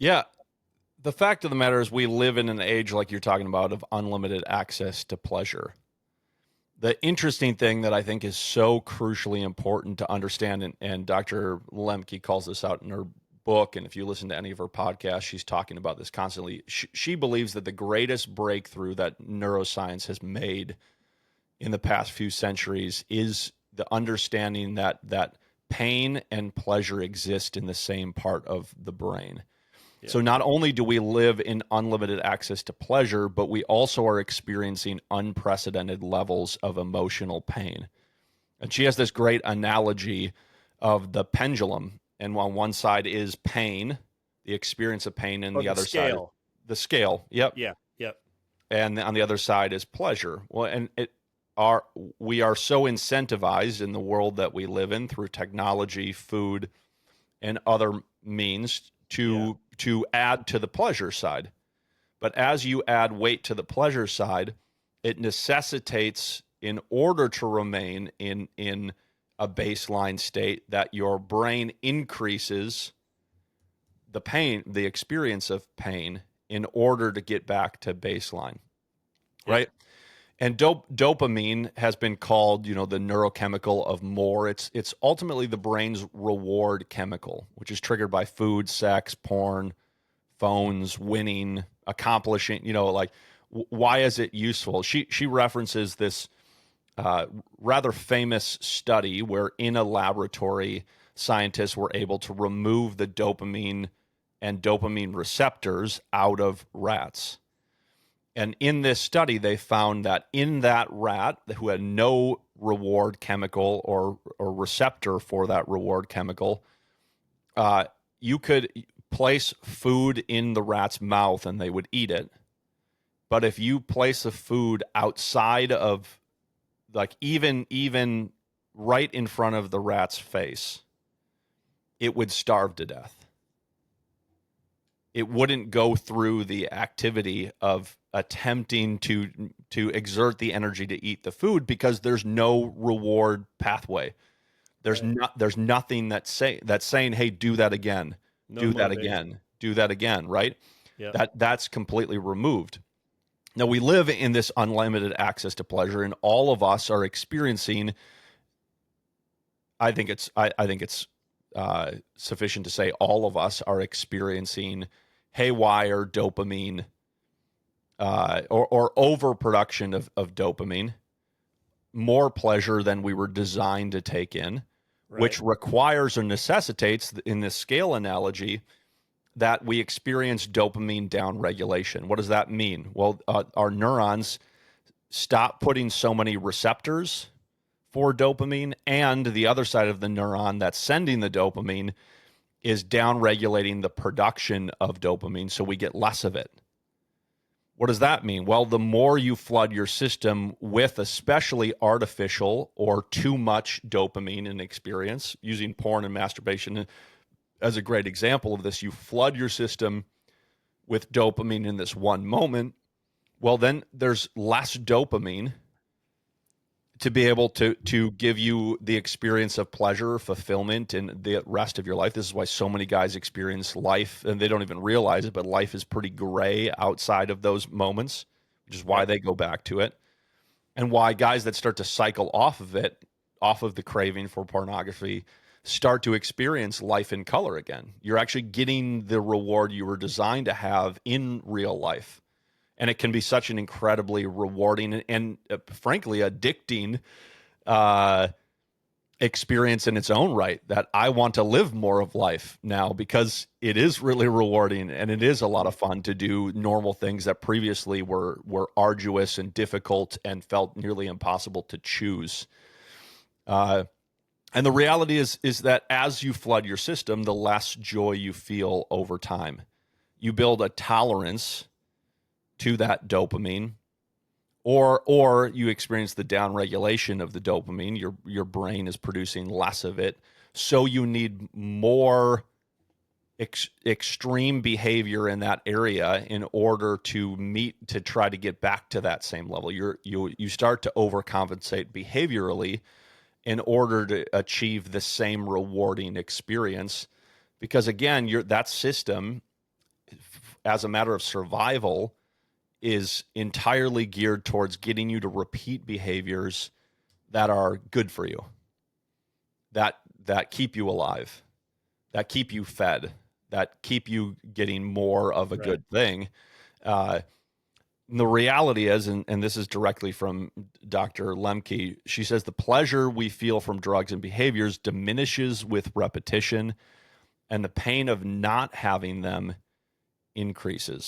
Yeah. The fact of the matter is we live in an age like you're talking about of unlimited access to pleasure. The interesting thing that I think is so crucially important to understand, and Dr. Lemke calls this out in her book, and if you listen to any of her podcasts, she's talking about this constantly. She believes that the greatest breakthrough that neuroscience has made in the past few centuries is the understanding that pain and pleasure exist in the same part of the brain. Yeah. So not only do we live in unlimited access to pleasure, but we also are experiencing unprecedented levels of emotional pain. And she has this great analogy of the pendulum. And on one side is pain, the experience of pain, and Or the the other side is scale. the scale. Yep. Yeah. Yep. And on the other side is pleasure. Well, and we are so incentivized in the world that we live in through technology, food, and other means Yeah. to add to the pleasure side. But as you add weight to the pleasure side, it necessitates, in order to remain in a baseline state, that your brain increases the pain, the experience of pain, in order to get back to baseline, Yep. right? And dopamine has been called, the neurochemical of more. It's ultimately the brain's reward chemical, which is triggered by food, sex, porn, phones, winning, accomplishing. Like why is it useful? She references this rather famous study where in a laboratory scientists were able to remove the dopamine and dopamine receptors out of rats. And in this study, they found that in that rat who had no reward chemical or receptor for that reward chemical, you could place food in the rat's mouth and they would eat it. But if you place a food outside of, like, even right in front of the rat's face, it would starve to death. It wouldn't go through the activity of attempting to exert the energy to eat the food because there's no reward pathway. There's Right. not there's nothing that's saying, hey, do that again, No do that motivation. again, do that again, right? Yep. That's completely removed. Now we live in this unlimited access to pleasure, and all of us are experiencing. I think it's sufficient to say all of us are experiencing haywire dopamine or overproduction of dopamine, more pleasure than we were designed to take in, Right. which requires or necessitates, in this scale analogy, that we experience dopamine downregulation. What does that mean? Well, our neurons stop putting so many receptors for dopamine, and the other side of the neuron that's sending the dopamine is downregulating the production of dopamine, so we get less of it. What does that mean? Well, the more you flood your system with especially artificial or too much dopamine in experience, using porn and masturbation as a great example of this, you flood your system with dopamine in this one moment. Well, then there's less dopamine to be able to give you the experience of pleasure, fulfillment, and the rest of your life. This is why so many guys experience life, and they don't even realize it, but life is pretty gray outside of those moments, which is why Yep. they go back to it. And why guys that start to cycle off of it, off of the craving for pornography, start to experience life in color again. You're actually getting the reward you were designed to have in real life. And it can be such an incredibly rewarding and frankly addicting uh, experience in its own right, that I want to live more of life now because it is really rewarding and it is a lot of fun to do normal things that previously were arduous and difficult and felt nearly impossible to choose. And the reality is that as you flood your system, the less joy you feel over time. You build a tolerance to that dopamine, or you experience the downregulation of the dopamine. Your brain is producing less of it, so you need more extreme behavior in that area in order to try to get back to that same level. You start to overcompensate behaviorally in order to achieve the same rewarding experience, because again, that system as a matter of survival, is entirely geared towards getting you to repeat behaviors that are good for you, that keep you alive, that keep you fed, that keep you getting more of a Right. good thing. Uh, the reality is, and this is directly from Dr. Lemke, she says the pleasure we feel from drugs and behaviors diminishes with repetition, and the pain of not having them increases.